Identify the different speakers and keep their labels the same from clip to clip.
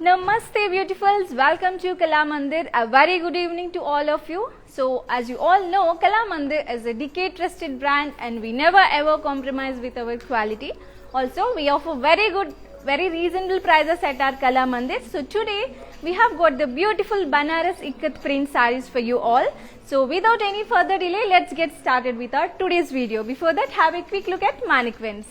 Speaker 1: Namaste beautifuls, welcome to Kala Mandir. A very good evening to all of you. So as you all know, Kala Mandir is a decade trusted brand and we never ever compromise with our quality. Also we offer very reasonable prices at our Kala Mandir. So today we have got the beautiful Banaras Ikat print sarees for you all. So without any further delay, let's get started with our today's video. Before that, have a quick look at mannequins.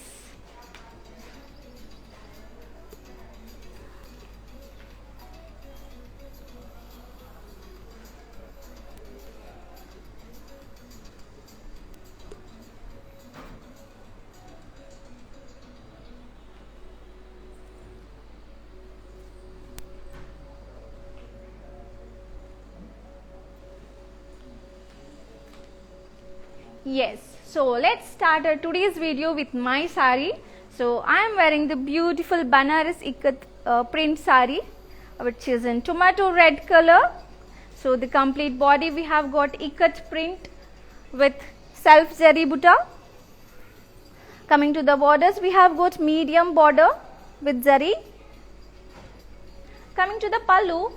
Speaker 1: Yes, so let's start our today's video with my sari. So I am wearing the beautiful Banaras Ikat print sari, which is in tomato red color. So the complete body we have got Ikat print with self zari buta. Coming to the borders, we have got medium border with zari. Coming to the pallu,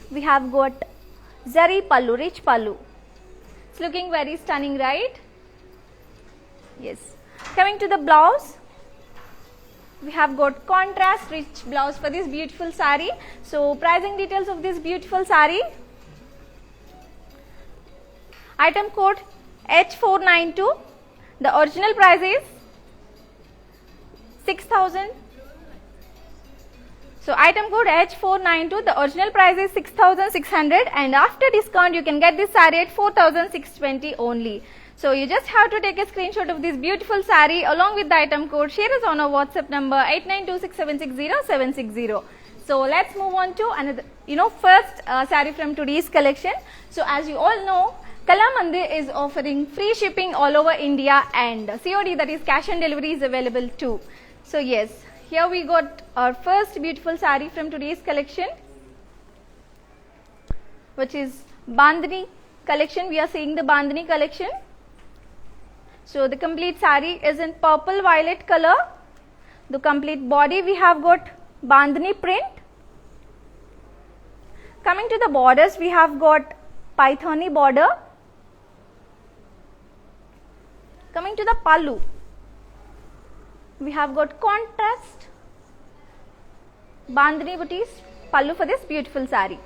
Speaker 1: we have got zari pallu, rich pallu. It's looking very stunning, right? Yes. Coming to the blouse, we have got contrast rich blouse for this beautiful sari. So pricing details of this beautiful sari. Item code H492. The original price is 6,000. So item code H492, the original price is 6,600 and after discount you can get this saree at 4,620 only. So you just have to take a screenshot of this beautiful saree along with the item code. Share us on our WhatsApp number 8926760760. So let's move on to another, first saree from today's collection. So as you all know, Kala Mandir is offering free shipping all over India and COD, that is cash on delivery, is available too. So yes. Here we got our first beautiful sari from today's collection, which is Bandhani collection. We are seeing the Bandhani collection. So the complete sari is in purple violet color. The complete body we have got Bandhani print. Coming to the borders, we have got Pythoni border. Coming to the pallu, we have got contrast Bandhani booties pallu for this beautiful sari.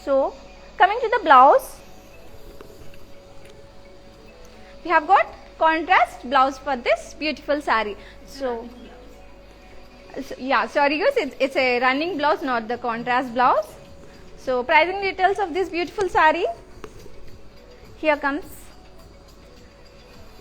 Speaker 1: So coming to the blouse, we have got contrast blouse for this beautiful sari. So yeah, sorry guys, it's a running blouse, not the contrast blouse. So pricing details of this beautiful sari. Here comes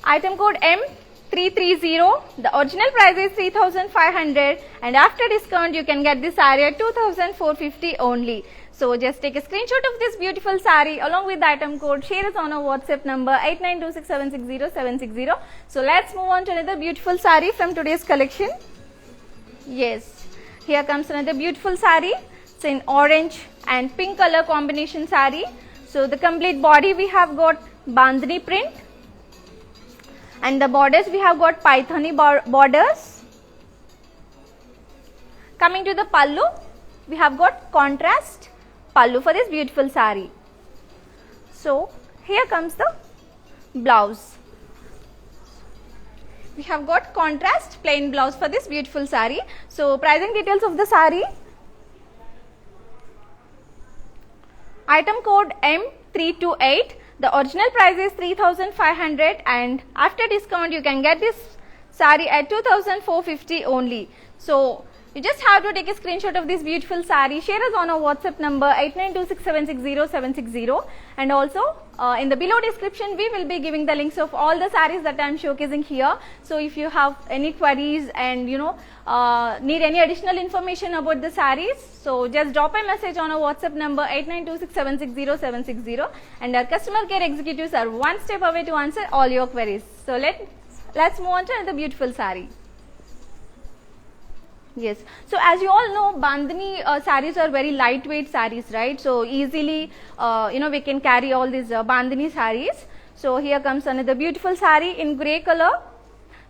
Speaker 1: item code M330. The original price is 3,500 and after discount you can get this saree at 2,450 only. So just take a screenshot of this beautiful saree along with the item code. Share us on our WhatsApp number 8926760760. So let's move on to another beautiful saree from today's collection. Yes, here comes another beautiful saree. It's in orange and pink color combination saree. So the complete body we have got Bandhani print. And the borders we have got Pythoni borders. Coming to the pallu, we have got contrast pallu for this beautiful sari. So here comes the blouse. We have got contrast plain blouse for this beautiful sari. So pricing details of the sari. Item code M328. The original price is 3,500 and after discount you can get this sari at 2,450 only. So you just have to take a screenshot of this beautiful sari. Share us on our WhatsApp number 8926760760 and also in the below description we will be giving the links of all the saris that I am showcasing here. So if you have any queries and need any additional information about the saris, so just drop a message on our WhatsApp number 8926760760 and our customer care executives are one step away to answer all your queries. So let's move on to another beautiful sari. Yes, so as you all know, Bandhani saris are very lightweight saris, right? So easily, we can carry all these Bandhani saris. So here comes another beautiful sari in grey color.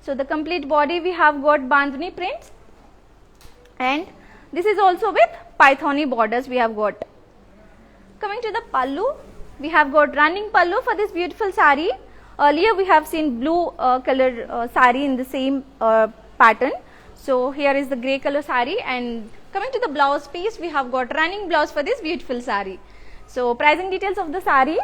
Speaker 1: So the complete body we have got Bandhani prints and this is also with Pythoni borders we have got. Coming to the pallu, we have got running pallu for this beautiful sari. Earlier we have seen blue color sari in the same pattern. So here is the grey color sari, and coming to the blouse piece, we have got running blouse for this beautiful sari. So pricing details of the sari.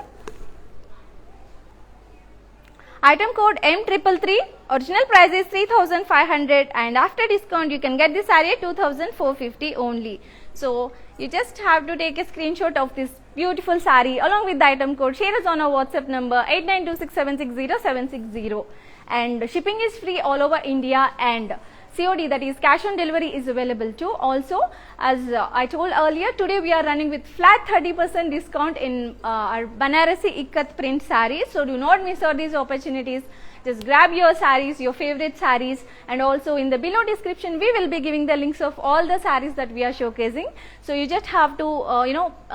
Speaker 1: Item code M333, original price is 3,500 and after discount you can get this saree at 2,450 only. So you just have to take a screenshot of this beautiful saree along with the item code. Share us on our WhatsApp number 8926760760, and shipping is free all over India, and COD, that is cash on delivery, is available too. Also, as I told earlier, today we are running with flat 30% discount in our Banarasi Ikat print sarees. So do not miss out these opportunities. Just grab your sarees, your favorite sarees, and also in the below description we will be giving the links of all the sarees that we are showcasing. So you just have to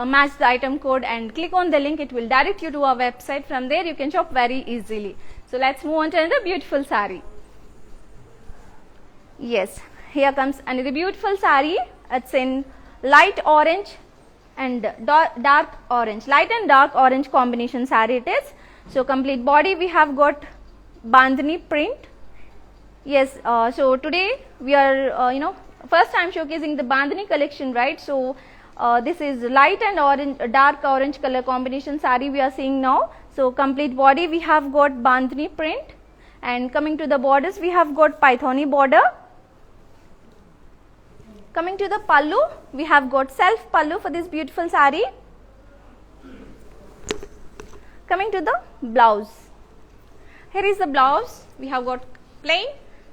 Speaker 1: match the item code and click on the link. It will direct you to our website. From there you can shop very easily. So let's move on to another beautiful saree. Yes, here comes another beautiful saree. It's in light orange and dark orange, light and dark orange combination saree it is. So complete body we have got bandhani print. Yes, so today we are first time showcasing the bandhani collection, right? So this is light and orange, dark orange color combination saree we are seeing now. So complete body we have got bandhani print, and coming to the borders we have got Pythoni border. Coming to the pallu, we have got self pallu for this beautiful saree. Coming to the blouse, here is the blouse. We have got plain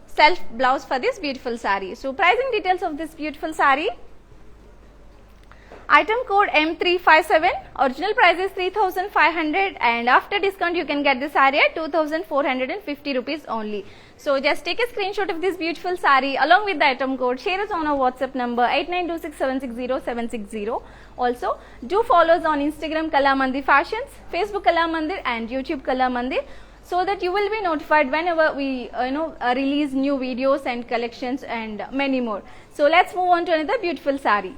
Speaker 1: self blouse for this beautiful saree. So pricing details of this beautiful saree. Item code M357, original price is 3,500 and after discount you can get this saree at 2,450 rupees only. So just take a screenshot of this beautiful saree along with the item code. Share us on our WhatsApp number 8926760760. Also do follow us on Instagram Kalamandir Fashions, Facebook Kalamandir and YouTube Kalamandir, so that you will be notified whenever we release new videos and collections and many more. So let's move on to another beautiful saree.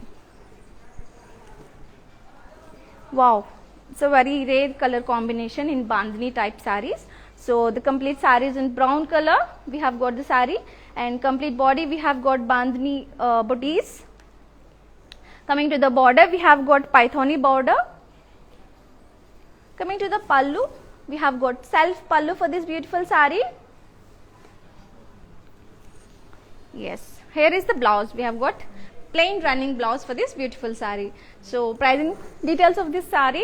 Speaker 1: Wow, it's a very rare color combination in bandhani type sarees. So the complete saree is in brown color. We have got the saree, and complete body we have got bandhani booties. Coming to the border we have got Pythoni border. Coming to the pallu, we have got self pallu for this beautiful saree. Yes, here is the blouse. We have got plain running blouse for this beautiful saree. So pricing details of this saree.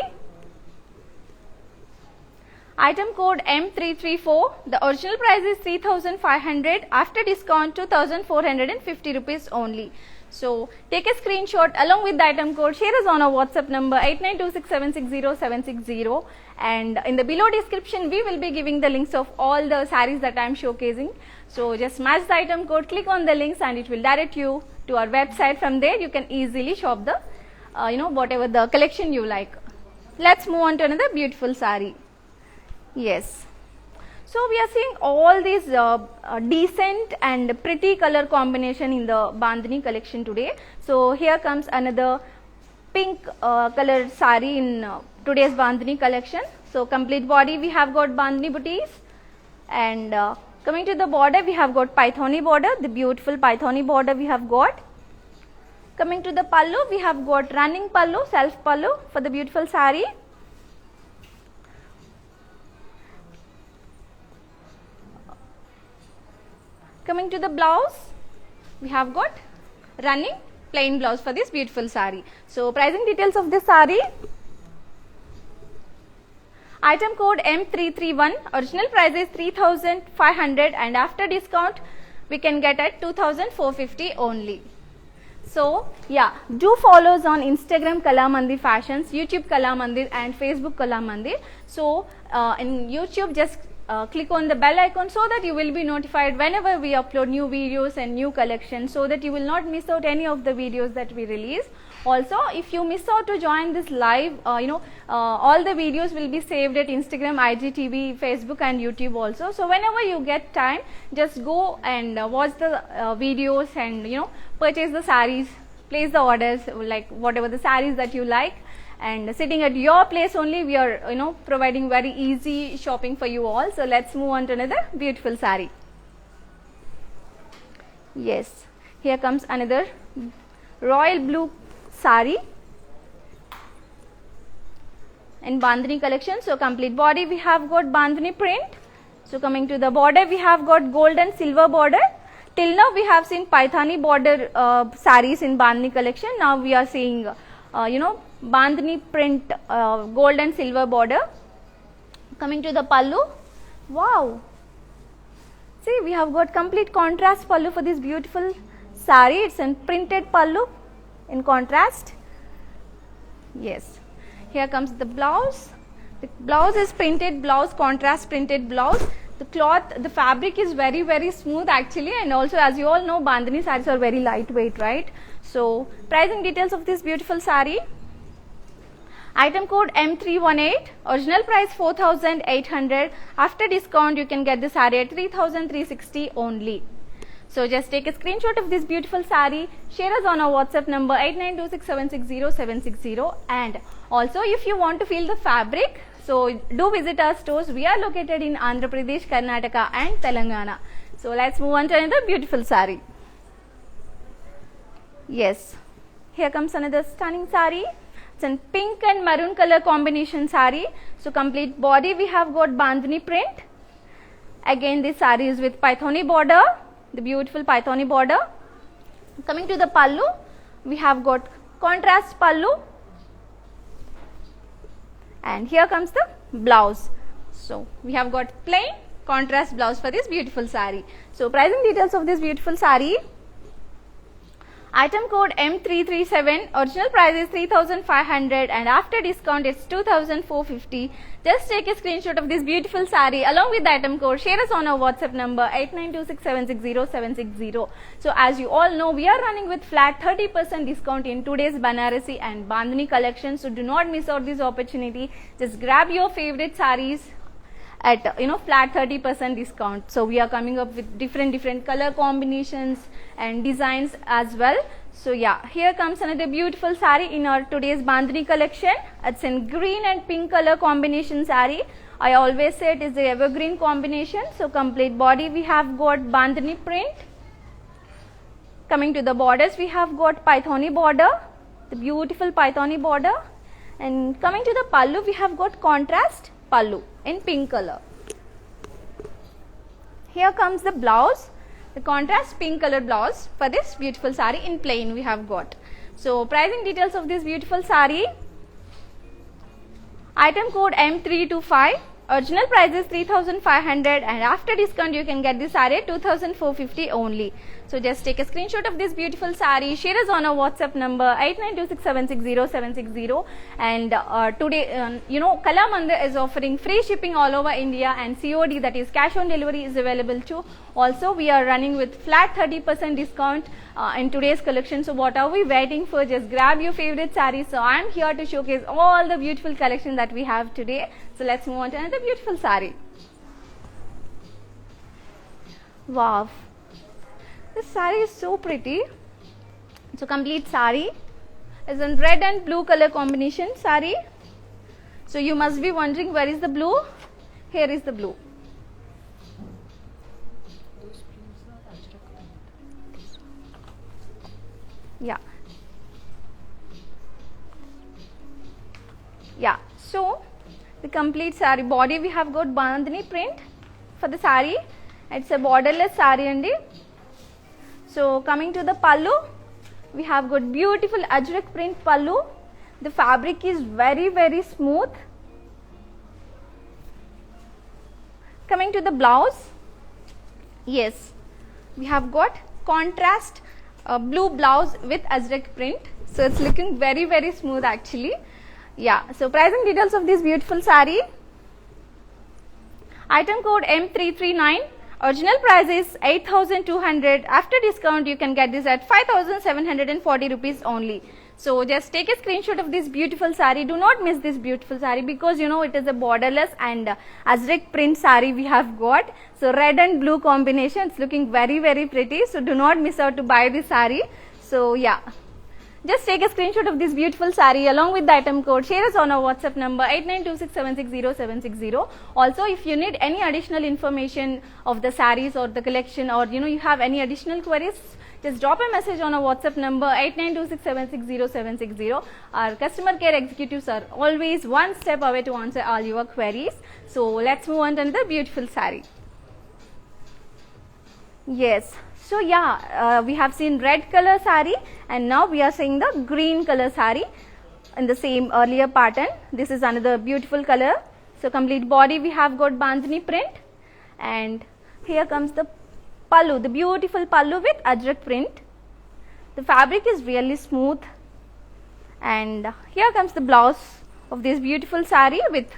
Speaker 1: Item code M334, the original price is 3,500, after discount 2,450 rupees only. So take a screenshot along with the item code. Share us on our WhatsApp number 8926760760, and in the below description we will be giving the links of all the sarees that I am showcasing. So just match the item code, click on the links and it will direct you to our website. From there you can easily shop the whatever the collection you like. Let's move on to another beautiful saree. Yes, so we are seeing all these decent and pretty color combination in the bandhani collection today. So here comes another pink colored saree in today's bandhani collection. So complete body we have got bandhani booties, and coming to the border we have got Pythoni border, the beautiful Pythoni border we have got. Coming to the pallu, we have got running pallu, self pallu for the beautiful saree. Coming to the blouse, we have got running plain blouse for this beautiful saree. So pricing details of this saree. Item code M331, original price is 3,500 and after discount we can get at 2,450 only. So yeah, do follow us on Instagram Kalamandir Fashions, YouTube Kalamandir and Facebook Kalamandir. So in YouTube just click on the bell icon so that you will be notified whenever we upload new videos and new collections, so that you will not miss out any of the videos that we release. Also, if you miss out to join this live, all the videos will be saved at Instagram, IGTV, Facebook and YouTube also. So whenever you get time, just go and watch the videos and purchase the sarees place the orders, like whatever the sarees that you like, and sitting at your place only, we are providing very easy shopping for you all. So let's move on to another beautiful saree. Yes, here comes another royal blue saree in Bandhani collection. So complete body we have got Bandhani print. So coming to the border, we have got gold and silver border. Till now we have seen Paithani border sarees in Bandhani collection. Now we are seeing Bandhani print gold and silver border. Coming to the pallu, wow, see, we have got complete contrast pallu for this beautiful saree. It's a printed pallu in contrast. Yes, here comes the blouse. The blouse is printed blouse, contrast printed blouse. The cloth, the fabric is very, very smooth actually, and also as you all know, Bandhani sarees are very lightweight, right? So pricing details of this beautiful saree. Item code M318, original price 4,800. After discount, you can get the saree at 3,360 only. So just take a screenshot of this beautiful saree, share us on our WhatsApp number 8926760760, and also if you want to feel the fabric, so do visit our stores. We are located in Andhra Pradesh, Karnataka and Telangana. So let's move on to another beautiful saree. Yes, here comes another stunning saree. It's in pink and maroon color combination saree. So complete body we have got Bandhani print. Again this saree is with Paithani border, the beautiful Paithani border. Coming to the pallu, we have got contrast pallu, and here comes the blouse. So we have got plain contrast blouse for this beautiful saree. So pricing details of this beautiful saree. Item code M337, original price is 3,500 and after discount it's 2,450. Just take a screenshot of this beautiful saree along with the item code. Share us on our WhatsApp number 8926760760. So as you all know, we are running with flat 30% discount in today's Banarasi and Bandhani collection. So do not miss out this opportunity. Just grab your favorite sarees at flat 30% discount. So we are coming up with different color combinations and designs as well. So yeah, here comes another beautiful saree in our today's Bandhani collection. It's in green and pink color combination saree. I always say it is the evergreen combination. So complete body we have got Bandhani print. Coming to the borders, we have got Paithani border, the beautiful Paithani border, and coming to the pallu, we have got contrast pallu in pink color. Here comes the blouse, the contrast pink color blouse for this beautiful saree in plain we have got. So pricing details of this beautiful saree. Item code M325, original price is 3,500 and after discount you can get this saree at 2,450 only. So just take a screenshot of this beautiful saree, share us on our WhatsApp number 8926760760, and today Kala Mandir is offering free shipping all over India and COD, that is cash on delivery, is available too. Also we are running with flat 30% discount in today's collection. So what are we waiting for? Just grab your favorite saree. So I am here to showcase all the beautiful collection that we have today. So let's move on to another beautiful saree. Wow, this saree is so pretty. So complete saree is in red and blue color combination saree. So you must be wondering, where is the blue? Here is the blue. Yeah, so the complete saree body we have got Bandhani print for the saree. It's a borderless saree andi. So coming to the pallu, we have got beautiful ajrak print pallu. The fabric is very smooth. Coming to the blouse, yes, we have got contrast blue blouse with ajrak print. So it's looking very smooth actually. Yeah, so pricing details of this beautiful saree. Item code M339, original price is 8,200. After discount you can get this at 5,740 rupees only. So just take a screenshot of this beautiful saree. Do not miss this beautiful saree because it is a borderless and ajrak print saree we have got. So red and blue combination, it's looking very pretty. So do not miss out to buy this saree. So yeah, Just take a screenshot of this beautiful saree along with the item code. Share us on our WhatsApp number 8926760760. Also, if you need any additional information of the sarees or the collection, or you have any additional queries, just drop a message on our WhatsApp number 8926760760. Our customer care executives are always one step away to answer all your queries. So let's move on to another beautiful saree. Yes. So yeah, we have seen red color saree, and now we are seeing the green color saree in the same earlier pattern. This is another beautiful color. So complete body we have got bandhani print, and here comes the pallu, the beautiful pallu with ajrak print. The fabric is really smooth, and here comes the blouse of this beautiful saree with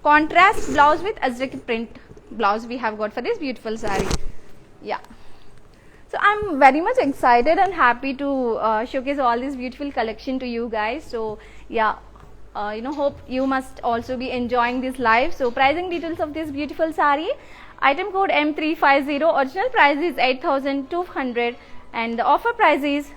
Speaker 1: contrast blouse with ajrak print blouse we have got for this beautiful saree. Yeah. So I'm very much excited and happy to showcase all this beautiful collection to you guys. So yeah, hope you must also be enjoying this live. So pricing details of this beautiful saree: item code M350, original price is 8,200 and the offer price is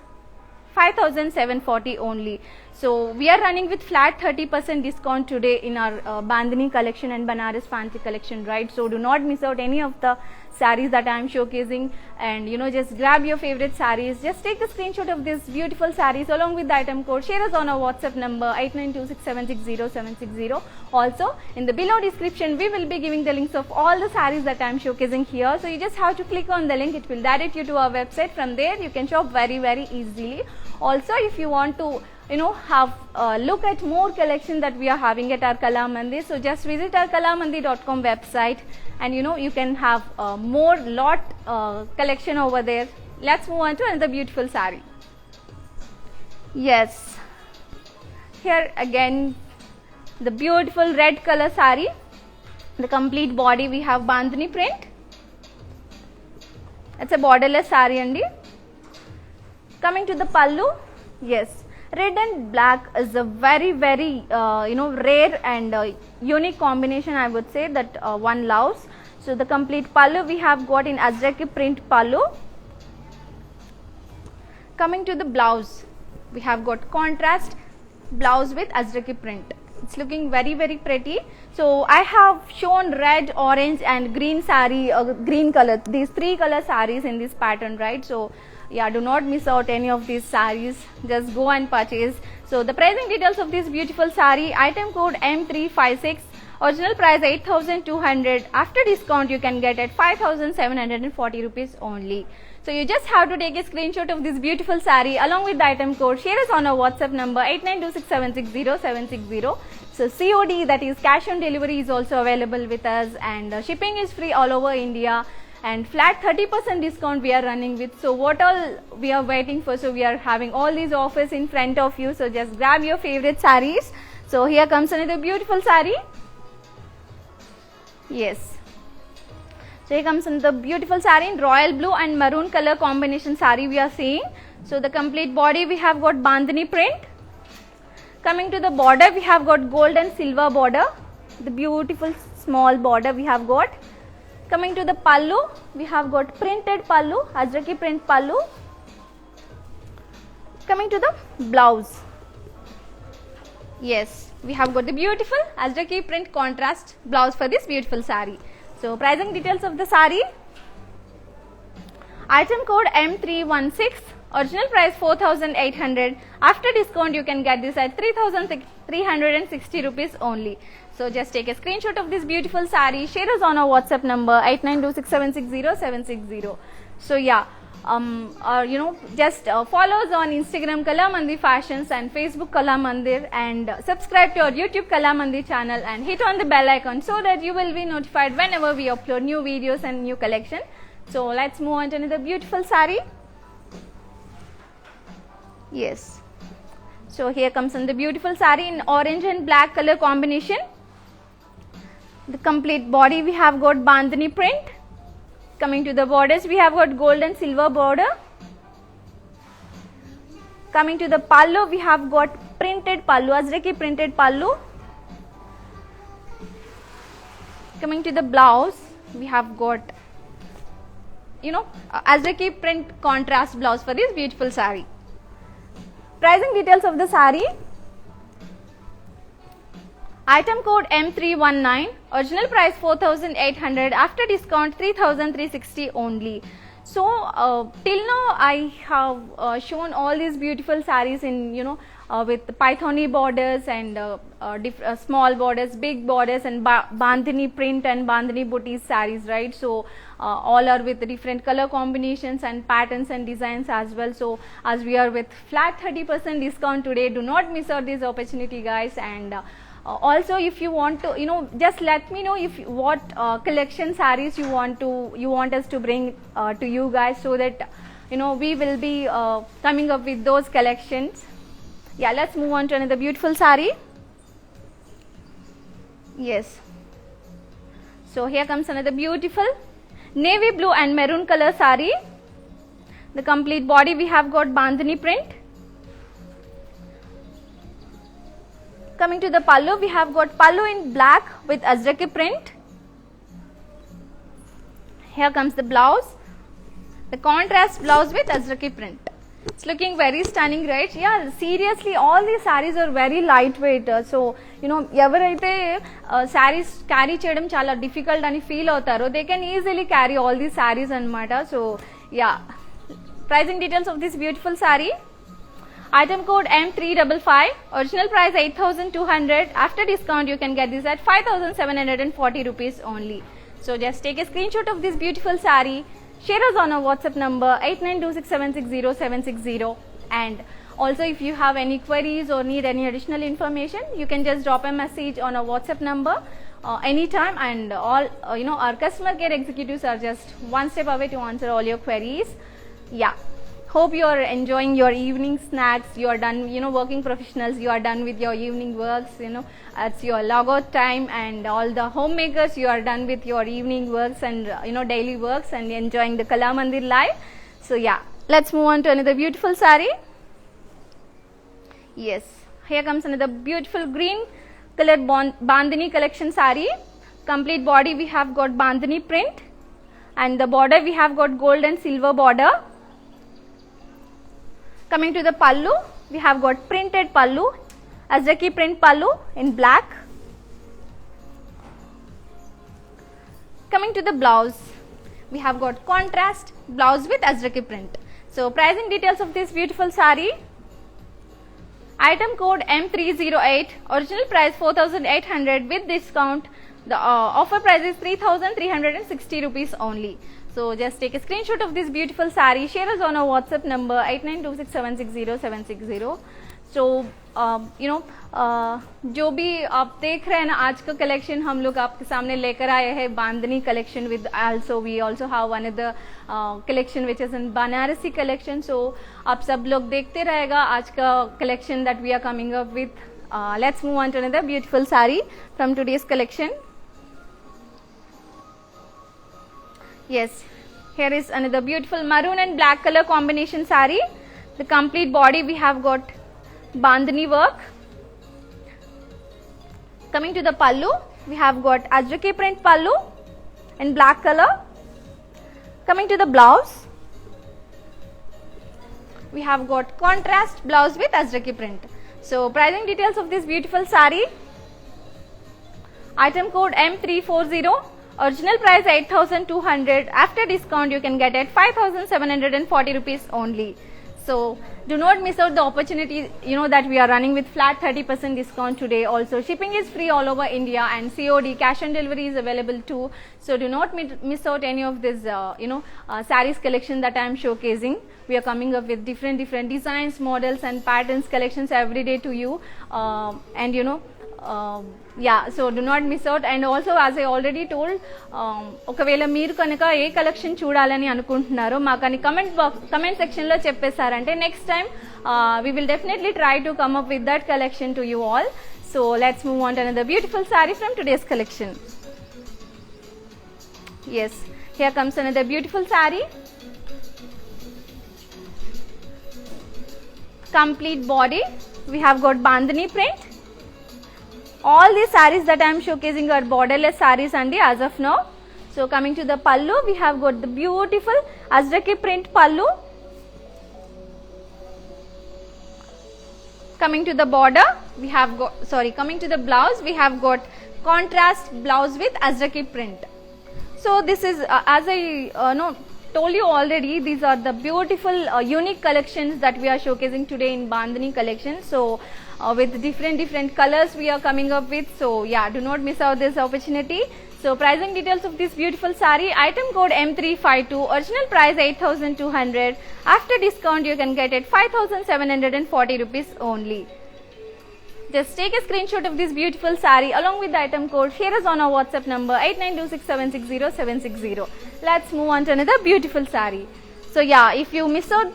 Speaker 1: 5,740 only. So we are running with flat 30% discount today in our bandhani collection and Banaras fancy collection, right? So do not miss out any of the sarees that I am showcasing, and just grab your favorite sarees. Just take a screenshot of this beautiful sarees along with the item code. Share us on our WhatsApp number 8926760760. Also in the below description we will be giving the links of all the sarees that I am showcasing here. So you just have to click on the link, it will direct you to our website. From there you can shop very easily. Also, if you want to have a look at more collection that we are having at our Kalamandir, so just visit our kalamandir.com website, and you can have more lot collection over there. Let's move on to another beautiful saree. Yes, here again the beautiful red color saree. The complete body we have bandhani print. It's a borderless saree andi. Coming to the pallu, yes, red and black is a very rare and unique combination, I would say, that one loves. So the complete pallu we have got in ajraki print pallu. Coming to the blouse, we have got contrast blouse with ajraki print. It's looking very pretty. So I have shown red, orange and green saree, green color, these three color sarees in this pattern, right? So yeah, do not miss out any of these sarees, just go and purchase. So the pricing details of this beautiful saree: item code M356, original price 8,200, after discount you can get at 5,740 rupees only. So you just have to take a screenshot of this beautiful saree along with the item code. Share us on our WhatsApp number 8926760760. So COD, that is cash on delivery, is also available with us, and shipping is free all over India. And flat 30% discount we are running with. So what all we are waiting for? So we are having all these offers in front of you. So just grab your favorite sarees. So here comes another beautiful saree. Yes. So here comes another beautiful saree in royal blue and maroon color combination saree we are seeing. So the complete body we have got bandhani print. Coming to the border, we have got gold and silver border. The beautiful small border we have got. Coming to the pallu, we have got printed pallu, ajraki print pallu. Coming to the blouse, yes, we have got the beautiful ajraki print contrast blouse for this beautiful saree. So pricing details of the saree: item code M316, original price 4,800, after discount you can get this at 3,360 rupees only. So just take a screenshot of this beautiful saree, share us on our WhatsApp number 8926760760. So yeah, just follow us on Instagram Kalamandir Fashions and Facebook Kalamandir, and subscribe to our YouTube Kalamandir channel and hit on the bell icon so that you will be notified whenever we upload new videos and new collection. So let's move on to another beautiful saree. Yes. So here comes in the beautiful saree in orange and black color combination. The complete body we have got bandhani print. Coming to the borders, we have got gold and silver border. Coming to the pallu, we have got printed pallu, ajraki printed pallu. Coming to the blouse, we have got ajraki print contrast blouse for this beautiful saree. Pricing details of the saree. Item code M319, original price 4,800, after discount 3,360 only. So till now I have shown all these beautiful sarees in, you know, with Pythoni borders and small borders, big borders, and bandhani print and bandhani booties sarees, right? So all are with different color combinations and patterns and designs as well. So as we are with flat 30% discount today, do not miss out this opportunity, guys. And also, if you want to, you know, just let me know if what collection sarees you want us to bring to you guys, so that, you know, we will be coming up with those collections. Yeah, let's move on to another beautiful saree. Yes, so here comes another beautiful navy blue and maroon color saree. The complete body we have got bandhani print. Coming to the pallu, we have got pallu in black with ajraki print. Here comes the blouse, the contrast blouse with ajraki print. It's looking very stunning, right? Yeah, seriously, all these sarees are very lightweight. So, you know, evaraithe sarees carry cheyadam chala difficult ani feel avutaro, they can easily carry all these sarees anamata. So, yeah, pricing details of this beautiful saree. Item code M355, original price 8,200, after discount you can get this at 5,740 rupees only. So just take a screenshot of this beautiful saree, share us on our WhatsApp number 8926760760, and also if you have any queries or need any additional information, you can just drop a message on our WhatsApp number anytime, and all you know, our customer care executives are just one step away to answer all your queries. Yeah. Hope you are enjoying your evening snacks. You are done, you know, working professionals, you are done with your evening works, you know, it's your logout time, and all the homemakers, you are done with your evening works and, you know, daily works, and enjoying the Kala Mandir live. So yeah, let's move on to another beautiful saree. Yes, here comes another beautiful green colored bandhani collection saree. Complete body we have got bandhani print, and the border we have got gold and silver border. Coming to the pallu, we have got printed pallu, ajraki print pallu in black. Coming to the blouse, we have got contrast blouse with ajraki print. So pricing details of this beautiful saree. Item code M308, original price 4,800, with discount the offer price is 3,360 rupees only. So just take a screenshot of this beautiful saree, share us on our WhatsApp number 8926760760. So you know, जो भी आप देख रहे हैं ना, आज का collection हम लोग आपके सामने लेकर आए हैं बांधनी collection with also we also have one of the collection which is in Banarasi collection. So आप सब लोग देखते रहेगा आज का collection that we are coming up with. Let's move on to another beautiful saree from today's collection. Yes, here is another beautiful maroon and black color combination saree. The complete body we have got bandhani work. Coming to the pallu, we have got ajraki print pallu in black color. Coming to the blouse, we have got contrast blouse with ajraki print. So pricing details of this beautiful saree. Item code M340. Original price 8,200. After discount, you can get it 5,740 rupees only. So do not miss out the opportunity, you know, that we are running with flat 30% discount today. Also, shipping is free all over India, and COD cash on delivery is available too. So do not miss out any of this, sarees collection that I am showcasing. We are coming up with different designs, models, and patterns collections every day to you, and you know. Yeah, so do not miss out. And also, as I already told, ఒకవేళ మీరు కనుక ఏ collection చూడాలని అనుకుంటున్నారో మాకని comment section లో చెప్పేశారంటే next time we will definitely try to come up with that collection to you all. So let's move on to another beautiful saree from today's collection. Yes, here comes another beautiful saree. Complete body we have got bandhani print. All these sarees that I am showcasing are borderless sarees and as of now. So coming to the pallu, we have got the beautiful ajraki print pallu. Coming to the border, we have got, coming to the blouse, we have got contrast blouse with Azraki print. So this is, as I told you already, these are the beautiful unique collections that we are showcasing today in Bandhani collection. So with different colors we are coming up with. So yeah, do not miss out this opportunity. So pricing details of this beautiful sari, item code M352, original price 8,200. After discount you can get it 5,740 rupees only. Just take a screenshot of this beautiful sari along with the item code. Share us on our WhatsApp number 8926760760. Let's move on to another beautiful sari. So yeah, if you miss out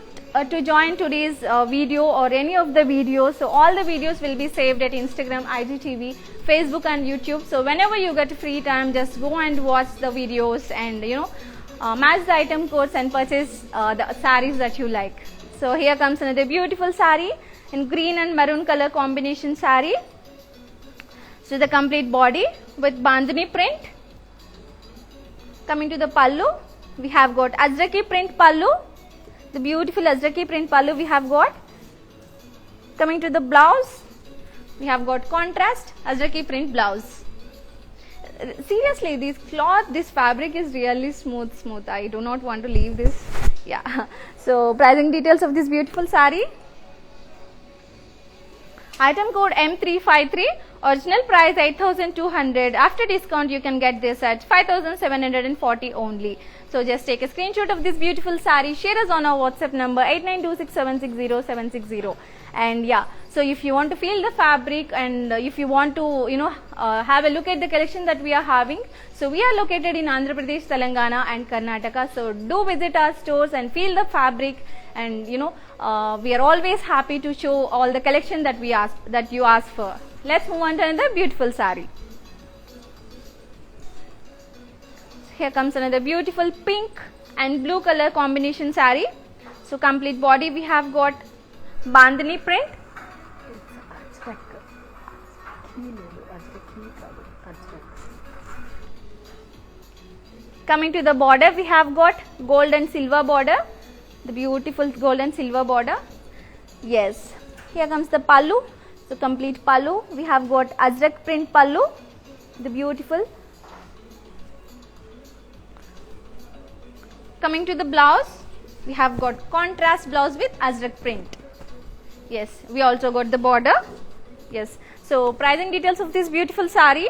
Speaker 1: to join today's video or any of the videos, so all the videos will be saved at Instagram, IGTV, Facebook and YouTube. So whenever you get free time, just go and watch the videos and match the item codes and purchase the saris that you like. So here comes another beautiful sari in green and maroon color combination sari. So the complete body with Bandhani print. Coming to the pallu, we have got Azraki print pallu. The beautiful Azraki print pallu we have got. Coming to the blouse, we have got contrast Azraki print blouse. Seriously, this cloth, this fabric is really smooth. I do not want to leave this. Yeah. So pricing details of this beautiful sari. Item code M353, original price 8,200. After discount you can get this at 5,740 only. So just take a screenshot of this beautiful sari, share us on our WhatsApp number 8926760760. And yeah, so if you want to feel the fabric and if you want to have a look at the collection that we are having, so we are located in Andhra Pradesh, Telangana and Karnataka. So do visit our stores and feel the fabric, and we are always happy to show all the collection that you ask for. Let's move on to another beautiful sari. Here comes another beautiful pink and blue color combination sari. So complete body we have got Bandhani print. Coming to the border, we have got gold and silver border. The beautiful gold and silver border. Yes. Here comes the pallu. So complete pallu. We have got Azrak print pallu. The beautiful. Coming to the blouse, we have got contrast blouse with Azrak print. Yes, we also got the border. Yes. So pricing details of this beautiful sari.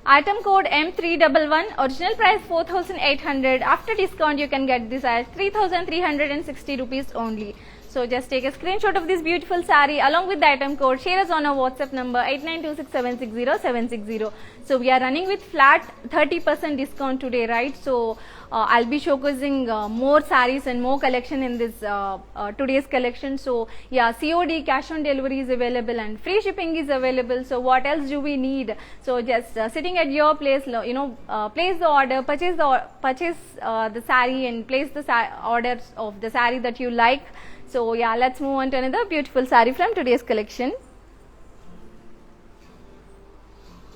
Speaker 1: Item code M311, original price 4,800. After discount you can get this at 3,360 rupees only. So just take a screenshot of this beautiful sari along with the item code. Share us on our WhatsApp number 8926760760. So we are running with flat 30% discount today, right? So I'll be showcasing more saris and more collection in this today's collection. So yeah, COD, cash on delivery is available and free shipping is available. So what else do we need? So just sitting at your place, place the order, purchase the sari and place the orders of the sari that you like. So yeah, let's move on to another beautiful sari from today's collection.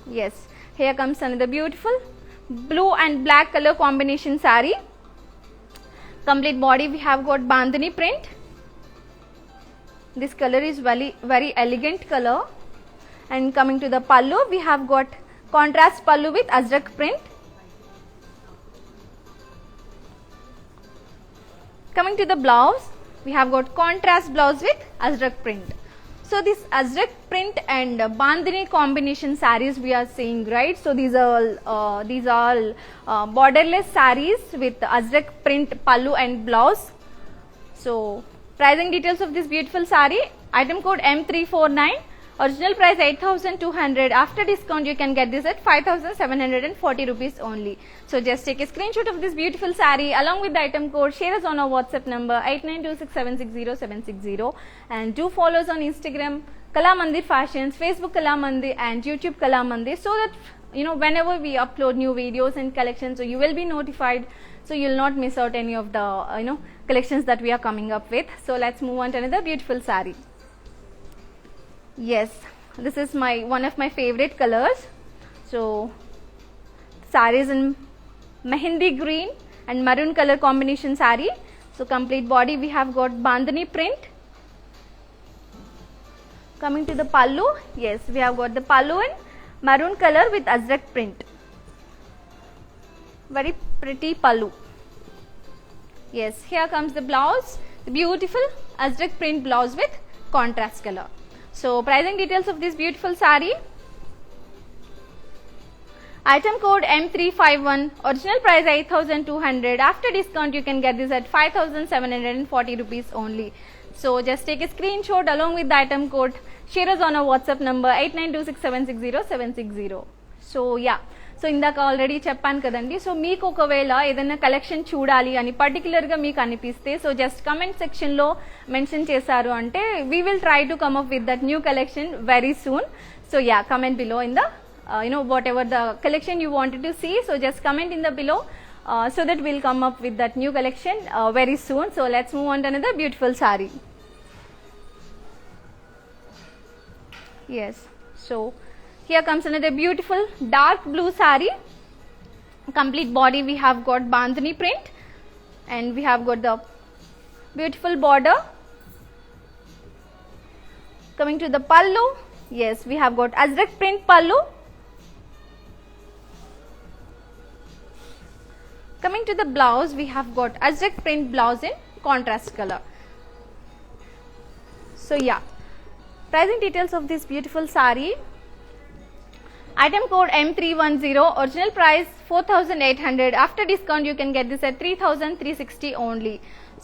Speaker 1: Yes, here comes another beautiful blue and black color combination sari. Complete body we have got Bandhani print. This color is very elegant color. And coming to the pallu, we have got contrast pallu with Azrak print. Coming to the blouse, we have got contrast blouse with Azrak print. So this Azrak print and Bandhani combination saris we are seeing, right? So these are borderless saris with Azrak print pallu and blouse. So pricing details of this beautiful sari. Item code M349. Original price 8,200. After discount you can get this at 5,740 rupees only. So just take a screenshot of this beautiful sari along with the item code. Share us on our WhatsApp number 8926760760. And do follow us on Instagram Kala Mandir Fashions, Facebook Kala Mandir and YouTube Kala Mandir, so that whenever we upload new videos and collections, so you will be notified, so you will not miss out any of the collections that we are coming up with. So let's move on to another beautiful sari. Yes, this is one of my favorite colors. So sari is in mehendi green and maroon color combination sari. So complete body we have got Bandhani print. Coming to the pallu, yes, we have got the pallu in maroon color with azrak print. Very pretty pallu. Yes, here comes the blouse, the beautiful azrak print blouse with contrast color. So pricing details of this beautiful saree. Item code M351, original price 8,200. After discount you can get this at 5,740 rupees only. So just take a screenshot along with the item code, share us on our WhatsApp number 8926760760. So yeah, so ఇందాక already చెప్పాను కదండి. So మీకు ఒకవేళ ఏదైనా collection చూడాలి అని పర్టికులర్గా మీకు అనిపిస్తే సో జస్ట్ కమెంట్ సెక్షన్లో మెన్షన్ చేశారు అంటే we will try to come up with that new collection very soon. So yeah, comment below in the whatever the collection you wanted to see. So just comment in the below so that we'll come up with that new collection very soon. So let's move on to another beautiful saree. Yes, so here comes another beautiful dark blue saree. Complete body we have got bandhani print and we have got the beautiful border. Coming to the pallu, yes, we have got azrak print pallu. Coming to the blouse, we have got azrak print blouse in contrast color. So yeah, pricing details of this beautiful saree. Item code M310, original price 4,800. After discount you can get this at 3,360 only.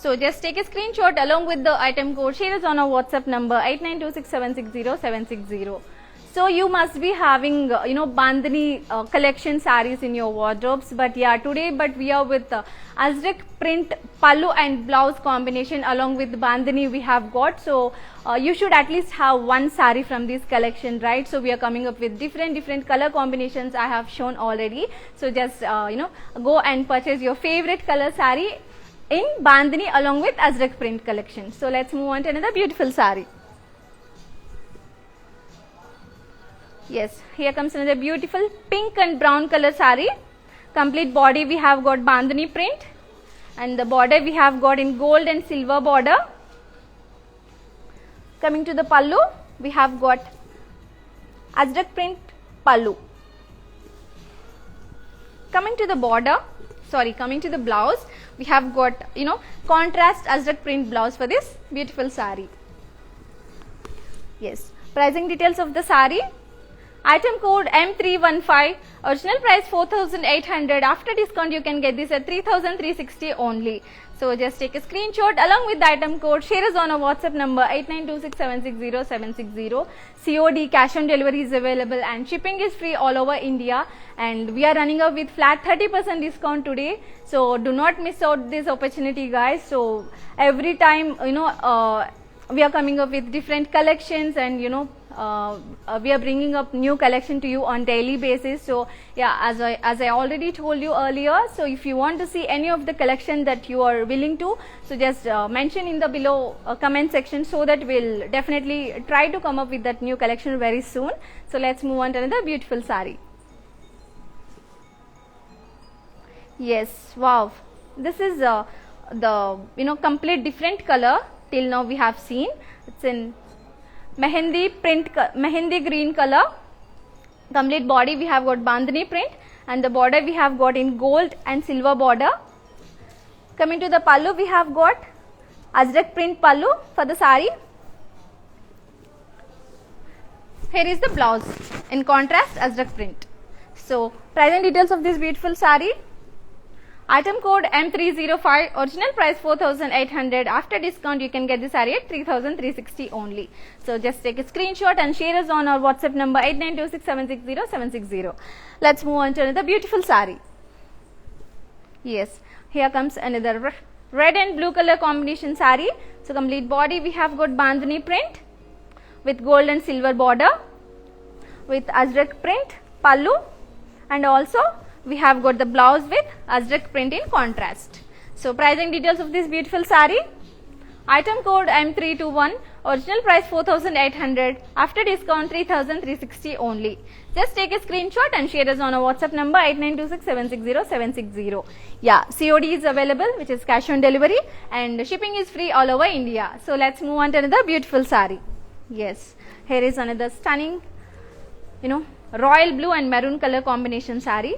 Speaker 1: So just take a screenshot along with the item code, share us on our WhatsApp number 8926760760. So you must be having bandhani collection sarees in your wardrobes, but yeah, today we are with azrak print pallu and blouse combination along with bandhani we have got. So you should at least have one saree from this collection, right? So we are coming up with different color combinations I have shown already. So just go and purchase your favorite color saree in bandhani along with azrak print collection. So let's move on to another beautiful saree. Yes, here comes another beautiful pink and brown color saree. Complete body we have got bandhani print and the border we have got in gold and silver border. Coming to the pallu, we have got azrak print pallu. Coming to the border, coming to the blouse, we have got contrast azrak print blouse for this beautiful saree. Yes, pricing details of the saree. Item code M315, original price 4,800. After discount you can get this at 3,360 only. So just take a screenshot along with the item code, share us on our WhatsApp number 8926760760. COD, cash on delivery is available and shipping is free all over India, and we are running up with flat 30% discount today. So do not miss out this opportunity, guys. So every time we are coming up with different collections and we are bringing up new collection to you on daily basis. So yeah, as I already told you earlier, so if you want to see any of the collection that you are willing to, so just mention in the below comment section so that we'll definitely try to come up with that new collection very soon. So let's move on to another beautiful saree. Yes, wow, this is the complete different color till now we have seen. It's in mehendi green color. Complete body we have got bandhani print and the border we have got in gold and silver border. Coming to the pallu, we have got azrak print pallu for the saree. Here is the blouse in contrast azrak print. So pricing details of this beautiful saree. Item code M305, original price 4,800. After discount you can get the saree at 3,360 only. So just take a screenshot and share us on our WhatsApp number 8926760760. Let's move on to another beautiful saree. Yes, here comes another red and blue color combination saree. So complete body we have got bandhani print with gold and silver border with azrak print pallu, and also we have got the blouse with azrak print in contrast. So pricing details of this beautiful saree. Item code M321, original price 4,800. After discount 3,360 only. Just take a screenshot and share us on our WhatsApp number 8926760760. Yeah, COD is available, which is cash on delivery, and shipping is free all over India. So let's move on to another beautiful saree. Yes, here is another stunning, royal blue and maroon color combination saree.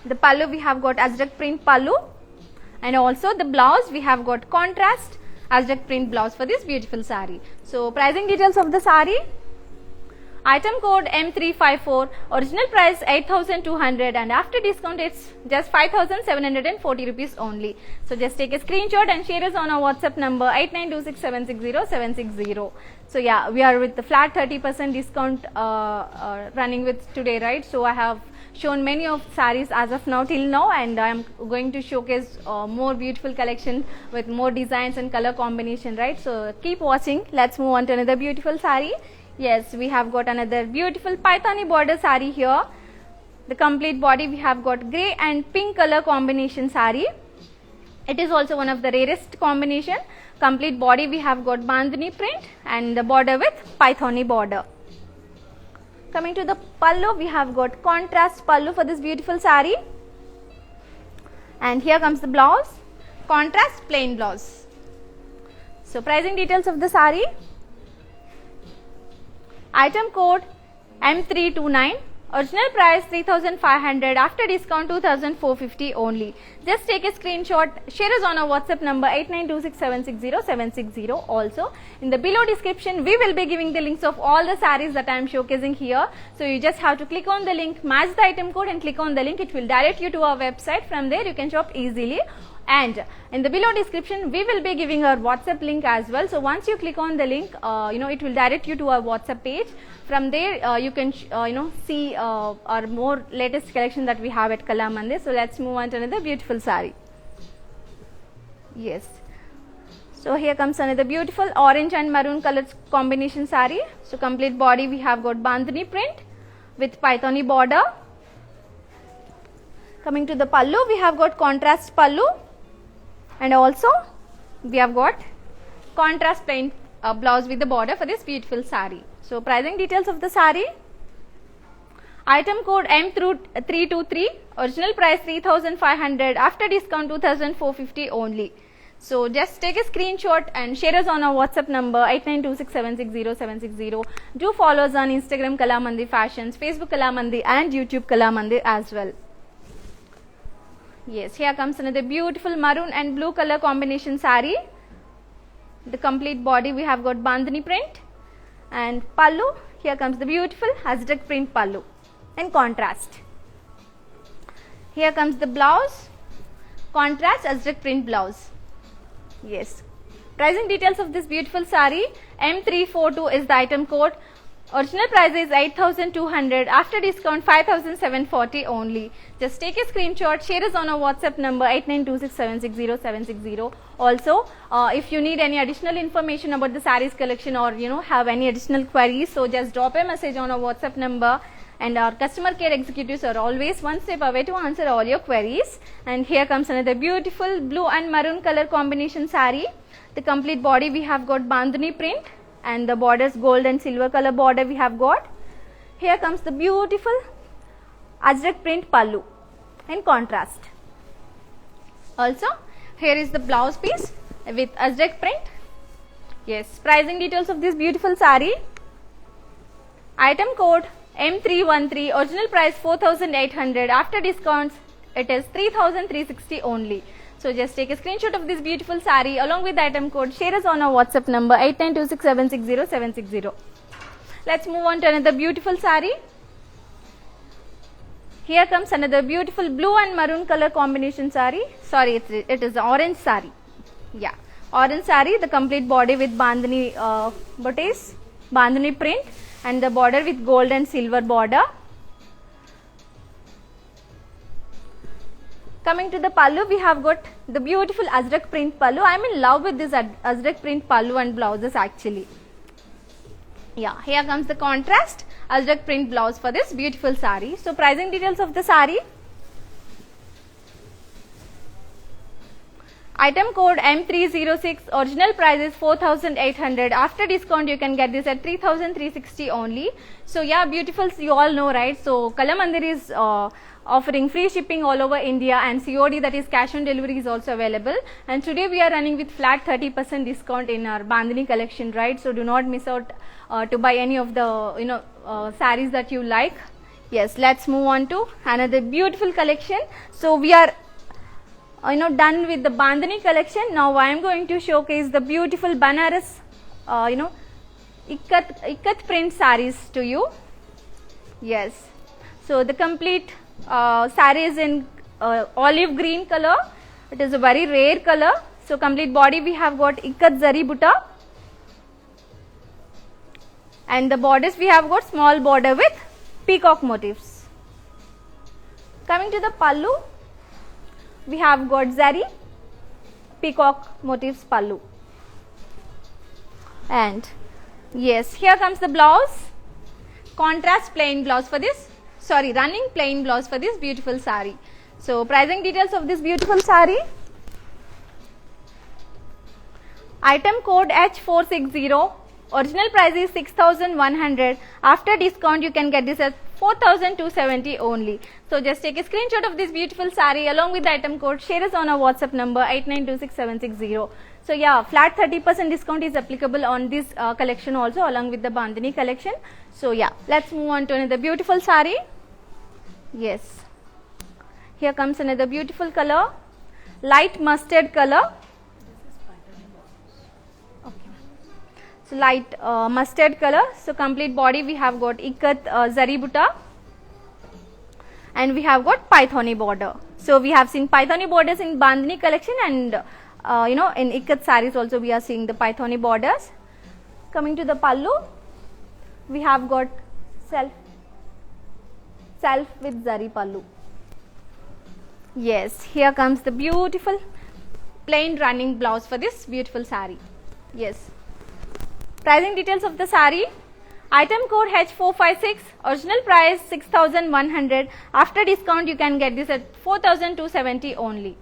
Speaker 1: The pallu we have got Azrak print pallu, and also the blouse we have got contrast Azrak print blouse for this beautiful saree. So pricing details of the saree. Item code M354, original price 8,200 and after discount it's just 5,740 rupees only. So just take a screenshot and share us on our WhatsApp number 8926760760. So yeah, we are with the flat 30% discount running with today, right? So I have shown many of sarees as of now till now, and I am going to showcase more beautiful collection with more designs and color combination, right? So keep watching. Let's move on to another beautiful saree. Yes, we have got another beautiful Paithani border saree here. The complete body we have got grey and pink color combination saree. It is also one of the rarest combination. Complete body we have got bandhani print and the border with Paithani border. Coming to the pallu, we have got contrast pallu for this beautiful saree. And here comes the blouse, contrast plain blouse. So pricing details of the saree. Item code M329, original price 3,500, after discount 2,450 only. Just take a screenshot, share us on our WhatsApp number 8926760760. Also in the below description we will be giving the links of all the sarees that I am showcasing here. So you just have to click on the link, match the item code and click on the link. It will direct you to our website. From there you can shop easily. And in the below description we will be giving our WhatsApp link as well. So once you click on the link, it will direct you to our WhatsApp page. From there you can see our more latest collection that we have at Kalamandir. So let's move on to another beautiful saree. Yes, so here comes another beautiful orange and maroon color combination saree. So complete body we have got bandhani print with Paithani border. Coming to the pallu, we have got contrast pallu. And also we have got contrast plain blouse with the border for this beautiful saree. So pricing details of the saree. Item code M323, original price 3,500, after discount 2,450 only. So just take a screenshot and share us on our WhatsApp number 8926760760. Do follow us on Instagram Kalamandir Fashions, Facebook Kalamandir and YouTube Kalamandir as well. Yes, here comes another beautiful maroon and blue color combination saree. The complete body we have got bandhani print and pallu. Here comes the beautiful Azrak print pallu in contrast. Here comes the blouse, contrast Azrak print blouse. Yes, pricing details of this beautiful saree. M342 is the item code. Original price is 8,200, after discount 5,740 only. Just take a screenshot, share us on our WhatsApp number 8926760760. Also, if you need any additional information about the sarees collection or have any additional queries, so just drop a message on our WhatsApp number, and our customer care executives are always one step away to answer all your queries. And here comes another beautiful blue and maroon color combination saree. The complete body we have got bandhani print and the borders gold and silver color border we have got. Here comes the beautiful Azrak print pallu in contrast. Also here is the blouse piece with Azrak print. Yes, pricing details of this beautiful saree. Item code M313, original price 4,800, after discounts it is 3,360 only. So just take a screenshot of this beautiful saree along with the item code, share us on our WhatsApp number 8926760760. Let's move on to another beautiful saree. Here comes another beautiful blue and maroon color combination saree. Sorry, it is orange saree. Yeah, orange saree, the complete body with bandhani booties, bandhani print and the border with gold and silver border. Coming to the pallu, we have got the beautiful Azrak print pallu. I am in love with this Azrak print pallu and blouses actually. Yeah, here comes the contrast Azrak print blouse for this beautiful saree. So pricing details of the saree. Item code M306, original price is 4,800. After discount, you can get this at 3,360 only. So yeah, beautifuls, you all know, right? So Kalamandir is offering free shipping all over India, and COD, that is cash on delivery, is also available. And today we are running with flat 30% discount in our Bandhani collection, right? So do not miss out to buy any of the sarees that you like. Yes, let's move on to another beautiful collection. So we are done with the Bandhani collection. Now I am going to showcase the beautiful Banaras ikat print sarees to you. Yes, so the complete saree is in olive green color. It is a very rare color. So complete body we have got ikat zari butta, and the borders we have got small border with peacock motifs. Coming to the pallu, we have got zari peacock motifs pallu, and yes, here comes the blouse, contrast plain blouse for this, running plain blouse for this beautiful saree. So pricing details of this beautiful saree. Item code H460, original price is 6,100. After discount, you can get this at 4,270 only. So just take a screenshot of this beautiful saree along with the item code. Share us on our WhatsApp number 89267660. So yeah, flat 30% discount is applicable on this collection also, along with the Bandhani collection. So yeah, let's move on to another beautiful saree. Yes, here comes another beautiful color, light mustard color. So light mustard color. So complete body we have got ikat zari butta, and we have got Pythoni border. So we have seen Pythoni borders in Bandhani collection, and in ikat sarees also we are seeing the Pythoni borders. Coming to the pallu, we have got self with zari pallu. Yes, here comes the beautiful plain running blouse for this beautiful saree. Yes. Pricing details of the saree. Item code H456, original price 6,100. After discount, you can get this at 4,270 only.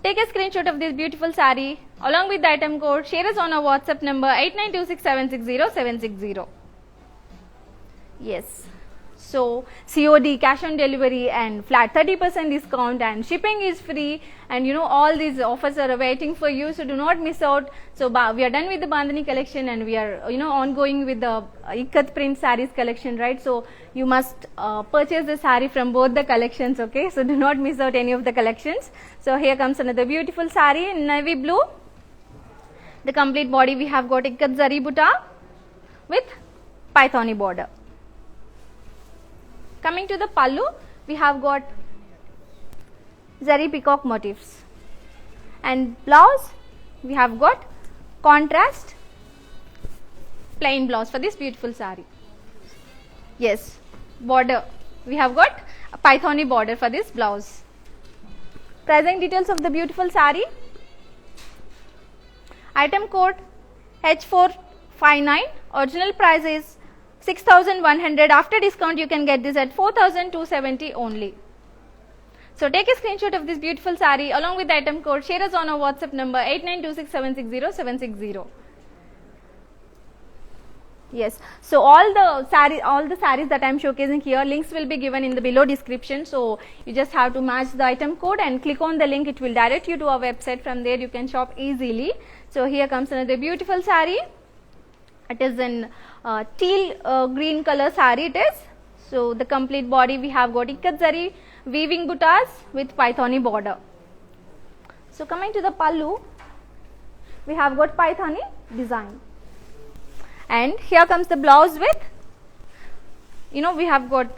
Speaker 1: Take a screenshot of this beautiful saree along with the item code. Share us on our WhatsApp number 8926760760. Yes. So COD, cash on delivery, and flat 30% discount, and shipping is free, and all these offers are waiting for you, so do not miss out. So we are done with the Bandhani collection, and we are ongoing with the ikat print sarees collection, right? So you must purchase the saree from both the collections, okay? So do not miss out any of the collections. So here comes another beautiful saree in navy blue. The complete body we have got ikat zari butta with Pythoni border. Coming to the pallu, we have got zari peacock motifs, and blouse we have got contrast plain blouse for this beautiful saree. Yes, border we have got a Pythoni border for this blouse. Pricing details of the beautiful saree. Item code H459, original price is 6,100. After discount, you can get this at 4,270 only. So take a screenshot of this beautiful saree along with the item code. Share us on our WhatsApp number 8926760760. Yes, so all the sarees that I am showcasing here, links will be given in the below description. So you just have to match the item code and click on the link. It will direct you to our website. From there you can shop easily. So here comes another beautiful saree. It is in teal green color saree it is. So the complete body we have got ikat zari weaving buttas with Pythoni border. So coming to the pallu, we have got Pythoni design, and here comes the blouse with we have got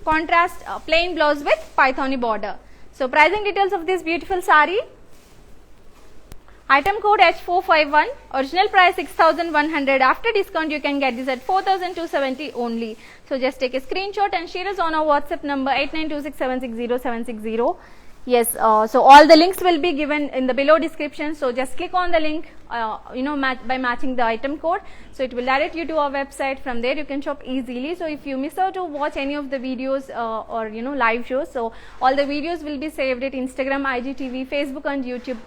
Speaker 1: contrast plain blouse with Pythoni border. So pricing details of this beautiful saree. Item code H451, original price 6,100. After discount, you can get this at 4,270 only. So just take a screenshot and share us on our WhatsApp number 8926760760. Yes, so all the links will be given in the below description. So just click on the link, by matching the item code. So it will direct you to our website. From there you can shop easily. So if you miss out to watch any of the videos or live shows, so all the videos will be saved at Instagram, IGTV, Facebook and YouTube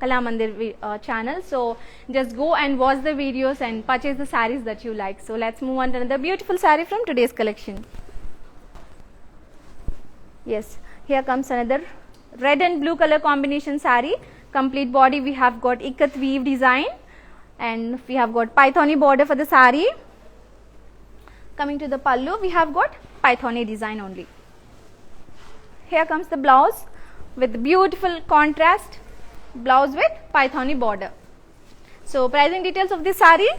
Speaker 1: Kalamandir channel. So just go and watch the videos and purchase the sarees that you like. So let's move on to another beautiful saree from today's collection. Yes. Here comes another red and blue color combination saree. Complete body we have got ikat weave design, and we have got pythoni border for the saree. Coming to the pallu, we have got pythoni design only. Here comes the blouse with beautiful contrast blouse with pythoni border. So pricing details of this saree.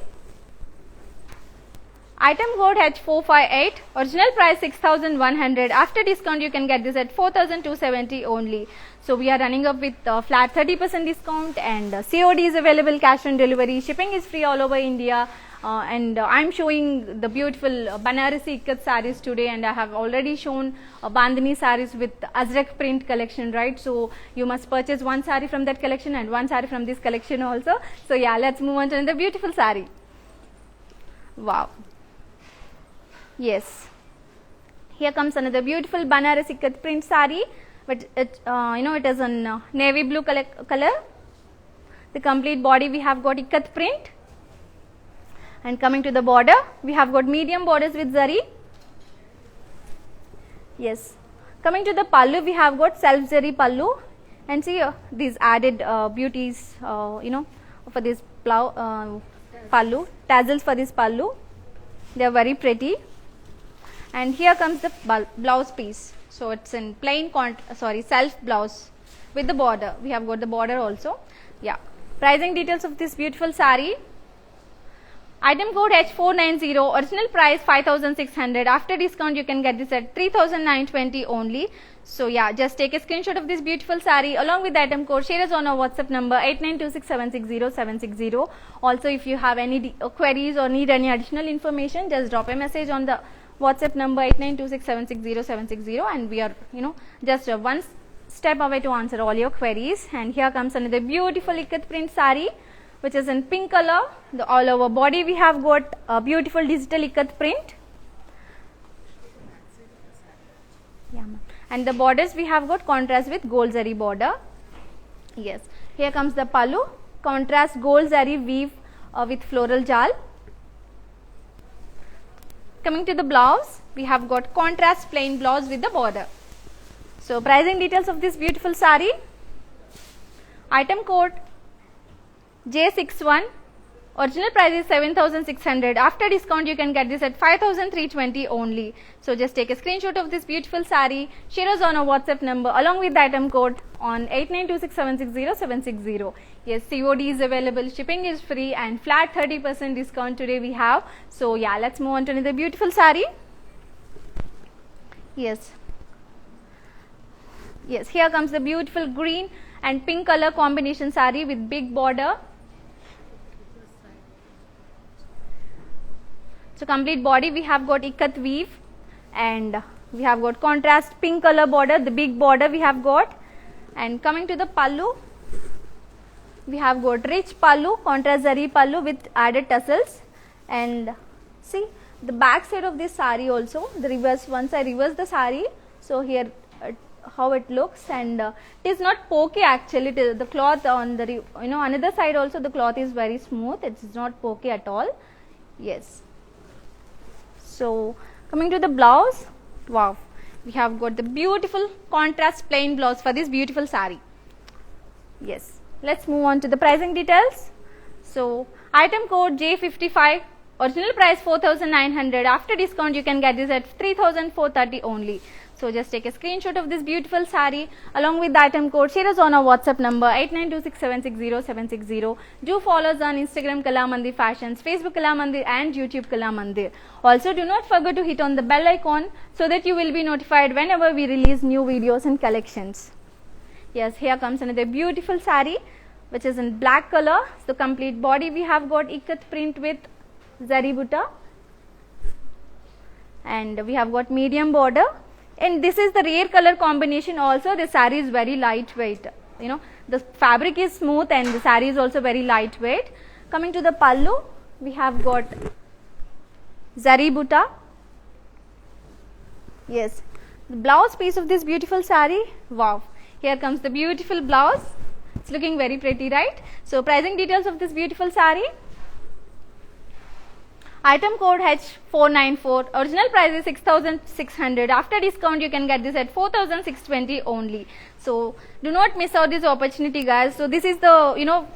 Speaker 1: Item code H458, original price 6,100. After discount you can get this at 4,270 only. So we are running up with flat 30% discount, and COD is available, cash on delivery, shipping is free all over India. And I am showing the beautiful Banarasi ikat sarees today, and I have already shown Bandhani sarees with Azrak print collection, right? So you must purchase one saree from that collection and one saree from this collection also. So yeah, let's move on to another beautiful saree. Wow. Yes, here comes another beautiful Banarasi ikat print saree, but it it is in navy blue color. The complete body we have got ikat print, and coming to the border we have got medium borders with zari. Yes, coming to the pallu we have got self zari pallu, and see these added beauties for this pallu, tassels for this pallu. They are very pretty. And here comes the blouse piece. So it's in plain self blouse with the border. We have got the border also. Yeah. Pricing details of this beautiful saree. Item code H490, original price 5,600. After discount you can get this at 3,920 only. So yeah, just take a screenshot of this beautiful saree along with the item code. Share us on our WhatsApp number 8926760760. Also, if you have any queries or need any additional information, just drop a message on the WhatsApp number 8926760760, and we are just one step away to answer all your queries. And here comes another beautiful ikat print saree, which is in pink color. The all over body we have got a beautiful digital ikat print. Yeah, and the borders we have got contrast with gold zari border. Yes, here comes the pallu, contrast gold zari weave with floral jal. Coming to the blouse, we have got contrast plain blouse with the border. So pricing details of this beautiful saree. Item code J61, original price is 7,600. After discount you can get this at 5,320 only. So just take a screenshot of this beautiful saree, share us on our WhatsApp number along with the item code on 8926760760. Yes, COD is available, shipping is free, and flat 30% discount today we have. So yeah, let's move on to another beautiful saree. Yes, here comes the beautiful green and pink color combination saree with big border. So complete body we have got ikat weave, and we have got contrast pink color border, the big border we have got. And coming to the pallu, we have got rich pallu, contrast zari pallu with added tassels. And see the back side of this saree also, the reverse, once I reverse the saree, so here how it looks, and it is not pokey actually. It is the cloth on the another side also, the cloth is very smooth, it is not pokey at all. Yes. So coming to the blouse, wow, we have got the beautiful contrast plain blouse for this beautiful saree. Yes, let's move on to the pricing details. So item code J55, original price 4,900. After discount you can get this at 3,430 only. So just take a screenshot of this beautiful saree along with the item code. Share us on our WhatsApp number 8926760760. Do follow us on Instagram Kalamandir Fashions, Facebook Kalamandir, and YouTube Kalamandir. Also, do not forget to hit on the bell icon so that you will be notified whenever we release new videos and collections. Yes, here comes another beautiful saree which is in black color. So complete body we have got ikat print with zari butta, and we have got medium border. and this is the rare color combination also. The saree is very lightweight, you know, the fabric is smooth and the saree is also very lightweight. Coming to the pallu, we have got zari butta. Yes, the blouse piece of this beautiful saree. Wow, here comes the beautiful blouse. It's looking very pretty, right? So pricing details of this beautiful saree. Item code H494. Original price is 6,600. After discount, you can get this at 4,620 only. So do not miss out this opportunity, guys. So this is the, you know,